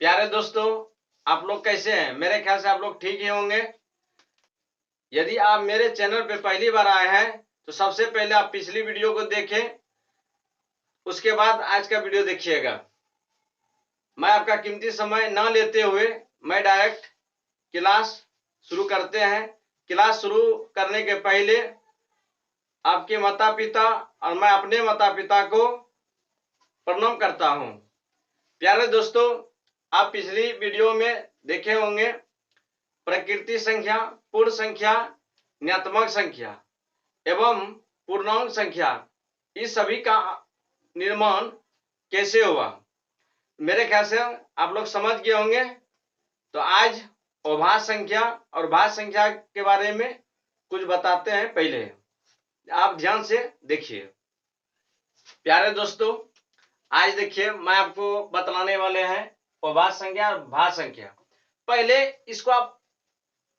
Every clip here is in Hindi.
प्यारे दोस्तों, आप लोग कैसे हैं? मेरे ख्याल से आप लोग ठीक ही होंगे। यदि आप मेरे चैनल पे पहली बार आए हैं तो सबसे पहले आप पिछली वीडियो को देखें, उसके बाद आज का वीडियो देखिएगा। मैं आपका कीमती समय न लेते हुए मैं डायरेक्ट क्लास शुरू करते हैं। क्लास शुरू करने के पहले आपके माता पिता और मैं अपने माता पिता को प्रणाम करता हूं। प्यारे दोस्तों, आप पिछली वीडियो में देखे होंगे प्रकृति संख्या, पूर्ण संख्या, ऋणात्मक संख्या एवं पूर्णांक संख्या, इस सभी का निर्माण कैसे हुआ। मेरे ख्याल से आप लोग समझ गए होंगे। तो आज अभाज्य संख्या और भाज्य संख्या के बारे में कुछ बताते हैं। पहले आप ध्यान से देखिए। प्यारे दोस्तों, आज देखिए मैं आपको बतलाने वाले हैं अभाज्य संख्या और भाज्य संख्या। पहले इसको आप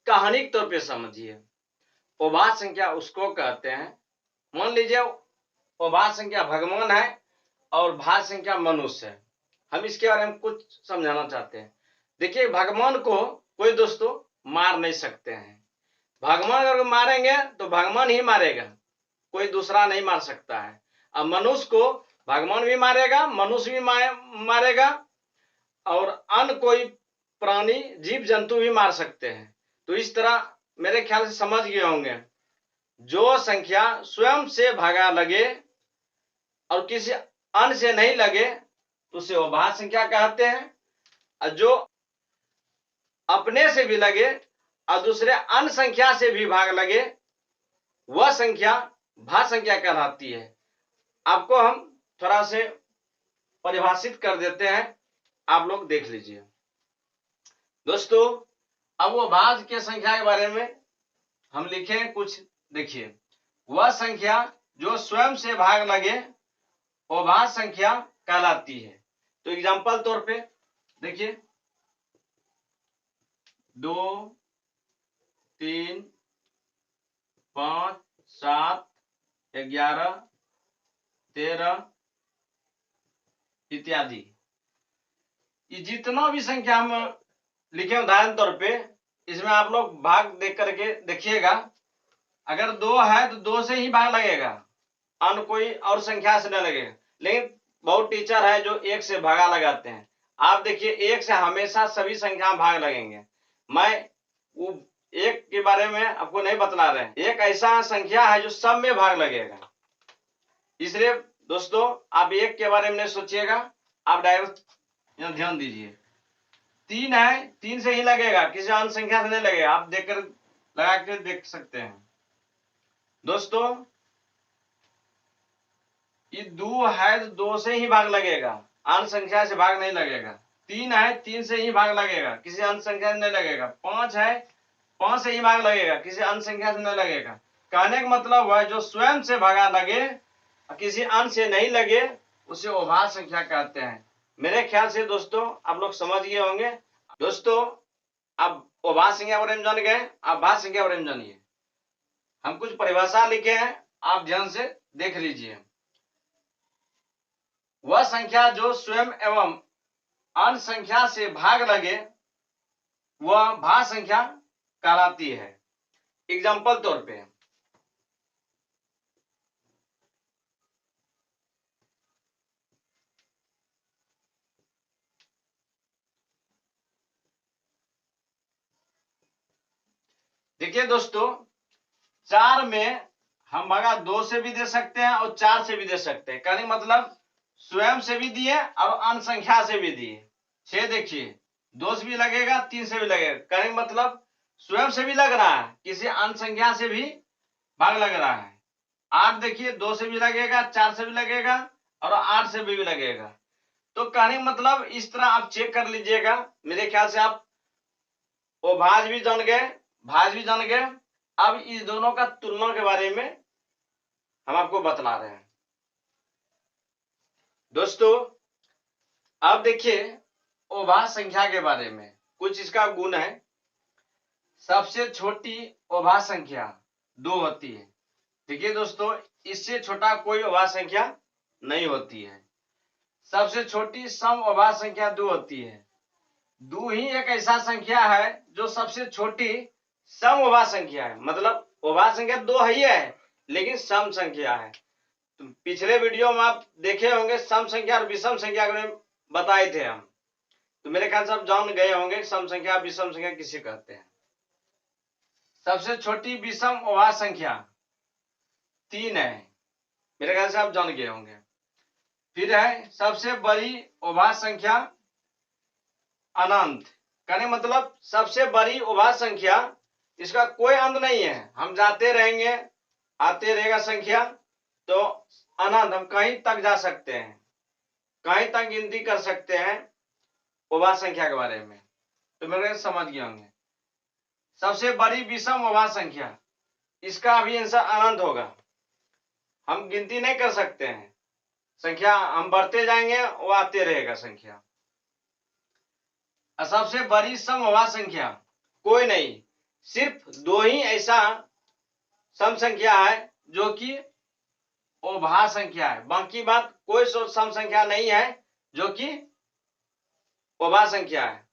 कहानी के तौर पे समझिए। अभाज्य संख्या उसको कहते हैं, मान लीजिए अभाज्य संख्या भगवान है और भाज्य संख्या मनुष्य है। हम इसके बारे में कुछ समझाना चाहते हैं। देखिए, भगवान को कोई दोस्तों मार नहीं सकते हैं। भगवान अगर मारेंगे तो भगवान ही मारेगा, कोई दूसरा नहीं मार सकता है। अब मनुष्य को भगवान भी मारेगा, मनुष्य भी मारेगा और अन्य कोई प्राणी जीव जंतु भी मार सकते हैं। तो इस तरह मेरे ख्याल से समझ गए होंगे। जो संख्या स्वयं से भागा लगे और किसी अन्य से नहीं लगे तो उसे अभाज्य संख्या कहते हैं, और जो अपने से भी लगे और दूसरे अन्य संख्या से भी भाग लगे वह संख्या भाज्य संख्या कहलाती है। आपको हम थोड़ा से परिभाषित कर देते हैं, आप लोग देख लीजिए। दोस्तों, अब वो भाज्य के संख्या के बारे में हम लिखे कुछ। देखिए, वह संख्या जो स्वयं से भाग लगे वो भाज्य संख्या कहलाती है। तो एग्जांपल तौर पे देखिए, 2, 3, 5, 7, 11, 13 इत्यादि। ये जितना भी संख्या हम लिखे उदाहरण तौर पे, इसमें आप लोग भाग देख करके देखिएगा। अगर 2 है तो 2 से ही भाग लगेगा, अन्य कोई और संख्या से न लगेगा। लेकिन बहुत टीचर है जो 1 से भागा लगाते हैं। आप देखिए, 1 से हमेशा सभी संख्या में भाग लगेंगे। मैं वो 1 के बारे में आपको नहीं बतला रहे हैं। एक ऐसा संख्या है जो सब में भाग लगेगा। इसलिए दोस्तों, आप 1 के बारे में नहीं सोचिएगा, आप डायरेक्ट यहाँ ध्यान दीजिए। 3 है, 3 से ही लगेगा, किसी अन्य संख्या से नहीं लगेगा। आप देखकर लगा के देख सकते हैं। दोस्तों, ये 2 है तो 2 से ही भाग लगेगा, अन्य संख्या से भाग नहीं लगेगा। 3 है, 3 से ही भाग लगेगा, किसी अन्य संख्या से नहीं लगेगा। 5 है, 5 से ही भाग लगेगा, किसी अन्य संख्या से नहीं लगेगा। कहने का मतलब है जो स्वयं से भागा लगे और किसी अन्य से नहीं लगे उसे अभाज्य संख्या कहते हैं। मेरे ख्याल से दोस्तों आप लोग समझ गए होंगे। दोस्तों, अब अभाज्य संख्या बारे में जान गए, आप भाज्य संख्या बारे में जानिए। हम कुछ परिभाषा लिखे हैं, आप ध्यान से देख लीजिए। वह संख्या जो स्वयं एवं अन्य संख्या से भाग लगे वह भाज्य संख्या कहलाती है। एग्जाम्पल तौर पे देखिए दोस्तों, 4 में हम भागा 2 से भी दे सकते हैं और 4 से भी दे सकते हैं। कहने मतलब स्वयं से भी दिए और अन्य संख्या से भी दिए। 6 देखिए, 2 से भी लगेगा, 3 से भी लगेगा। कहने मतलब स्वयं से भी लग रहा है, किसी अन्य संख्या से भी भाग लग रहा है। 8 देखिए, 2 से भी लगेगा, 4 से भी लगेगा और 8 से भी लगेगा। तो कहने मतलब इस तरह आप चेक कर लीजिएगा। मेरे ख्याल से आप वो भाज्य भी जान गए, भाज्य भी जान गए। अब इस दोनों का तुलना के बारे में हम आपको बतला रहे हैं। दोस्तों, अब देखिए अभाज्य संख्या के बारे में कुछ इसका गुण है। सबसे छोटी अभाज्य संख्या 2 होती है। देखिए दोस्तों, इससे छोटा कोई अभाज्य संख्या नहीं होती है। सबसे छोटी सम अभाज्य संख्या 2 होती है। दो ही एक ऐसा संख्या है जो सबसे छोटी सम अभाज्य संख्या है। मतलब अभाज्य संख्या दो ही है लेकिन सम संख्या है। तो पिछले वीडियो में आप देखे होंगे सम संख्या और विषम संख्या के बारे में बताए थे हम। तो मेरे ख्याल से आप जान गए होंगे सम संख्या विषम संख्या किसे कहते हैं। सबसे छोटी विषम अभाज्य संख्या 3 है, मेरे ख्याल से आप जान गए होंगे। फिर है सबसे बड़ी अभाज्य संख्या अनंत, कहने मतलब सबसे बड़ी अभाज्य संख्या इसका कोई अंत नहीं है, हम जाते रहेंगे आते रहेगा संख्या, तो अनंत हम कहीं तक जा सकते हैं, कहीं तक गिनती कर सकते हैं अभाज्य संख्या के बारे में। तो मेरे समझ गए होंगे। सबसे बड़ी विषम अभाज्य संख्या, इसका भी आंसर अनंत होगा, हम गिनती नहीं कर सकते हैं, संख्या हम बढ़ते जाएंगे वो आते रहेगा संख्या। सबसे बड़ी सम अभाज्य संख्या कोई नहीं, सिर्फ दो ही ऐसा सम संख्या है जो कि अभाज्य संख्या है, बाकी बात कोई सम संख्या नहीं है जो कि अभाज्य संख्या है।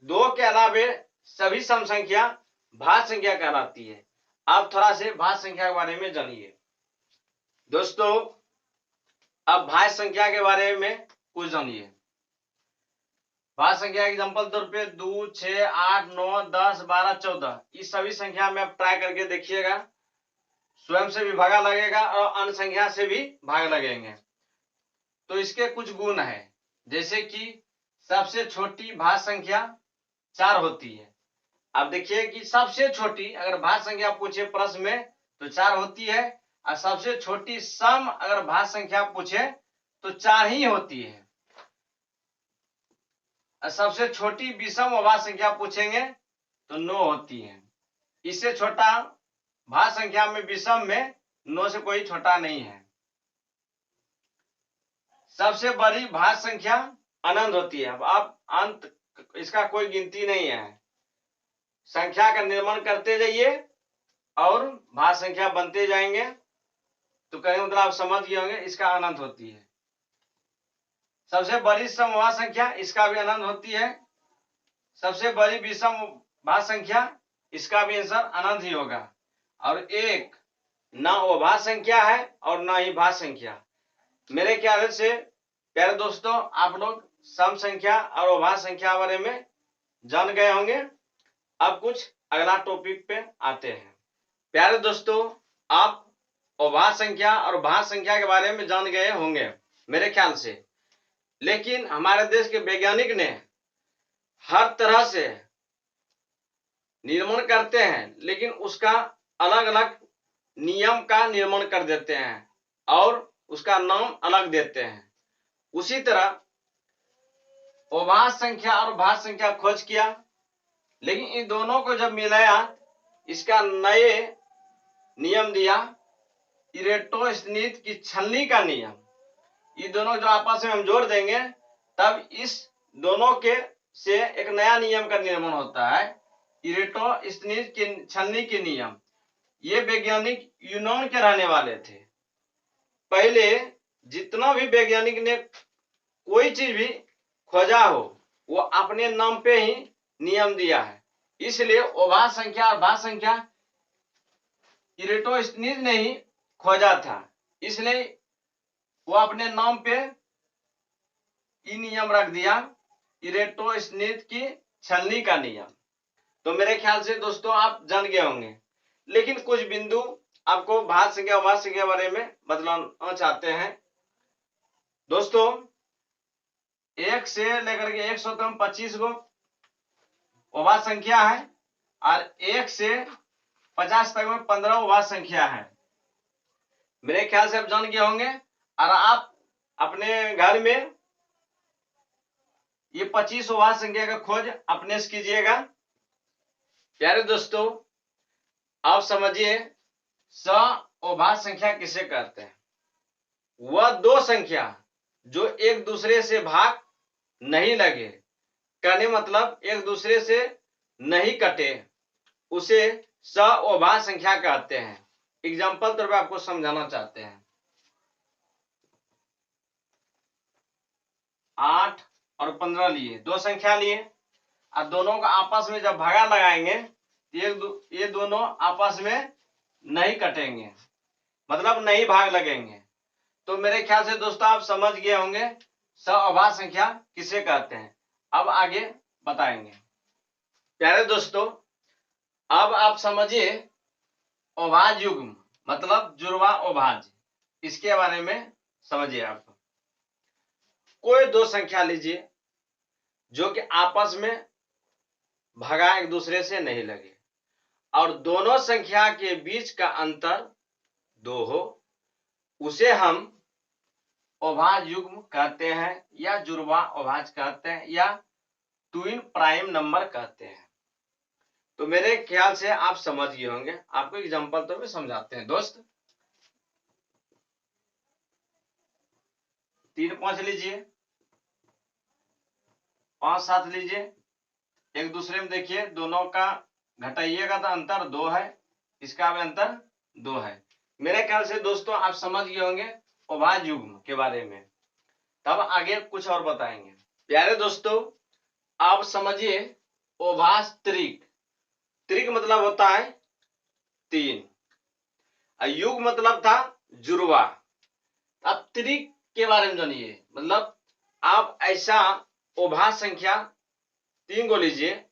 दो के अलावे सभी सम संख्या भाज्य संख्या कहलाती है। आप थोड़ा से भाज्य संख्या के बारे में जानिए दोस्तों। अब भाज्य संख्या के बारे में कुछ जानिए। भाज्य संख्या एग्जांपल तौर पे 2, 6, 8, 9, 10, 12, 14 इस सभी संख्या में आप ट्राई करके देखिएगा, स्वयं से भी भागा लगेगा और अन्य संख्या से भी भाग लगेंगे। तो इसके कुछ गुण है, जैसे कि सबसे छोटी भाज्य संख्या 4 होती है। अब देखिए कि सबसे छोटी अगर भाज्य संख्या पूछे प्रश्न में तो 4 होती है, और सबसे छोटी सम अगर भाज्य संख्या पूछे तो 4 ही होती है। सबसे छोटी विषम अभाज्य संख्या पूछेंगे तो 9 होती है। इससे छोटा भाज्य संख्या में विषम में 9 से कोई छोटा नहीं है। सबसे बड़ी भाज्य संख्या अनंत होती है। अब आप अंत इसका कोई गिनती नहीं है, संख्या का निर्माण करते जाइए और भाज्य संख्या बनते जाएंगे, तो कहने मतलब आप समझ गए होंगे इसका अनंत होती है। सबसे बड़ी सम अभाज्य संख्या इसका भी अनंत होती है। सबसे बड़ी विषम भाज्य संख्या इसका भी आंसर अनंत ही होगा। और एक ना अभाज्य संख्या है और ना ही भाज्य संख्या। मेरे ख्याल से प्यारे दोस्तों आप लोग सम संख्या और अभाज्य संख्या बारे में जान गए होंगे। अब कुछ अगला टॉपिक पे आते हैं। प्यारे दोस्तों आप अभाज्य संख्या और भाज्य संख्या के बारे में जान गए होंगे मेरे ख्याल से, लेकिन हमारे देश के वैज्ञानिक ने हर तरह से निर्माण करते हैं, लेकिन उसका अलग अलग नियम का निर्माण कर देते हैं और उसका नाम अलग देते हैं। उसी तरह अभाज्य संख्या और भाज्य संख्या खोज किया, लेकिन इन दोनों को जब मिलाया इसका नए नियम दिया, इरेटोस्थिनीज की छलनी का नियम। ये दोनों जो आपस में हम जोड़ देंगे तब इस दोनों के से एक नया नियम का निर्माण होता है, इरेटोस्थिनीज की छलनी के नियम। ये वैज्ञानिक यूनान के रहने वाले थे। पहले जितना भी वैज्ञानिक ने कोई चीज भी खोजा हो वो अपने नाम पे ही नियम दिया है, इसलिए अभाज्य संख्या और भाज्य संख्या इरेटोस्थिनीज ने ही खोजा था, इसलिए वो अपने नाम पे ये नियम रख दिया, इरेटोस्थिनीज की छलनी का नियम। तो मेरे ख्याल से दोस्तों आप जान गए होंगे, लेकिन कुछ बिंदु आपको भाज्य संख्या अभाज्य संख्या के बारे में बतलाना चाहते हैं दोस्तों। 1 से लेकर के 100 तक 25 गो अभाज्य संख्या है और 1 से 50 तक में 15 अभाज्य संख्या है। मेरे ख्याल से आप जान गए होंगे और आप अपने घर में ये 25 अभाज्य संख्या का खोज अपने से कीजिएगा। प्यारे दोस्तों आप समझिए अभाज्य संख्या किसे कहते हैं। वह दो संख्या जो एक दूसरे से भाग नहीं लगे, कहने मतलब एक दूसरे से नहीं कटे, उसे अभाज्य संख्या कहते हैं। एग्जाम्पल तौर पर आपको समझाना चाहते हैं। 8 और 15 लिए, दो संख्या लिए, और दोनों का आपस में जब भागा लगाएंगे ये दोनों आपस में नहीं कटेंगे, मतलब नहीं भाग लगेंगे। तो मेरे ख्याल से दोस्तों आप समझ गए होंगे सअभाज्य संख्या किसे कहते हैं। अब आगे बताएंगे। प्यारे दोस्तों, अब आप समझिए अभाज्य युग्म मतलब जुड़वा अभाज्य, इसके बारे में समझिए। आप कोई दो संख्या लीजिए जो कि आपस में भगा एक दूसरे से नहीं लगे और दोनों संख्या के बीच का अंतर 2 हो, उसे हम अभाज्य युग्म कहते हैं या जुड़वा अभाज्य कहते हैं या ट्विन प्राइम नंबर कहते हैं। तो मेरे ख्याल से आप समझ गए होंगे। आपको एग्जांपल तो भी समझाते हैं दोस्त। 3 5 लीजिए, 5 7 लीजिए, एक दूसरे में देखिए, दोनों का घटाइएगा तो अंतर 2 है, इसका भी अंतर 2 है। मेरे ख्याल से दोस्तों आप समझ गए होंगे अभाज्य युग्म के बारे में। तब आगे कुछ और बताएंगे। प्यारे दोस्तों, आप समझिए अभाज्य त्रिक। त्रिक मतलब होता है 3, युग्म मतलब था जुड़वा। अब त्रिक के बारे में जानिए, मतलब आप ऐसा अभाज्य संख्या 3 को लीजिए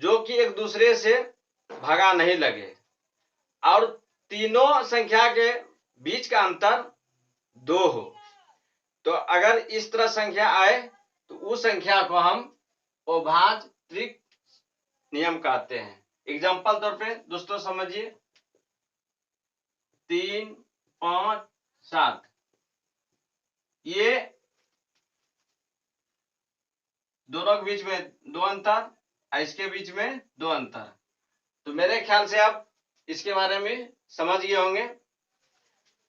जो कि एक दूसरे से भगा नहीं लगे और तीनों संख्या के बीच का अंतर 2 हो। तो अगर इस तरह संख्या आए तो उस संख्या को हम अभाज्य त्रिक नियम कहते हैं। एग्जाम्पल तौर पे दोस्तों समझिए, 3 5 7, ये दोनों के बीच में 2 अंतर, इसके बीच में 2 अंतर। तो मेरे ख्याल से आप इसके बारे में समझ गए होंगे।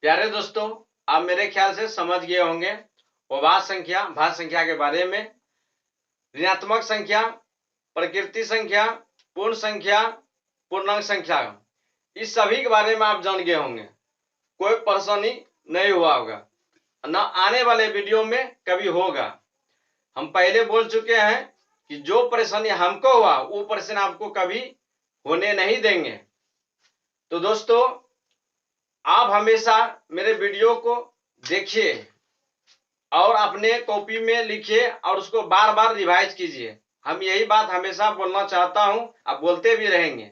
प्यारे दोस्तों, आप मेरे ख्याल से समझ गए होंगे अभाज्य संख्या भाज्य संख्या के बारे में। ऋणात्मक संख्या, प्रकृति संख्या, पूर्ण संख्या, पूर्णांक संख्या, इस सभी के बारे में आप जान गए होंगे। कोई परेशानी नहीं हुआ होगा, न आने वाले वीडियो में कभी होगा। हम पहले बोल चुके हैं कि जो परेशानी हमको हुआ वो परेशानी आपको कभी होने नहीं देंगे। तो दोस्तों, आप हमेशा मेरे वीडियो को देखिए और अपने कॉपी में लिखिए और उसको बार बार रिवाइज कीजिए। हम यही बात हमेशा बोलना चाहता हूं, आप बोलते भी रहेंगे।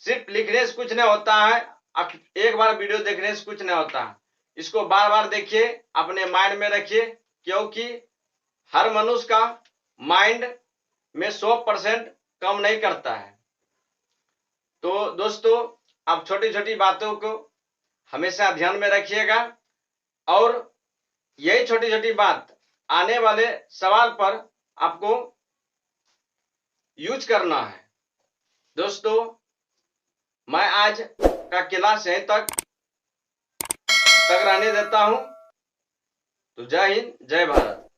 सिर्फ लिखने से कुछ नहीं होता है, एक बार वीडियो देखने से कुछ नहीं होता है। इसको बार बार देखिए, अपने माइंड में रखिए, क्योंकि हर मनुष्य का माइंड में 100% कम नहीं करता है। तो दोस्तों, आप छोटी छोटी बातों को हमेशा ध्यान में रखिएगा और यही छोटी छोटी बात आने वाले सवाल पर आपको यूज करना है। दोस्तों, मैं आज का क्लास यहीं तक रहने देता हूं। तो जय हिंद, जय भारत।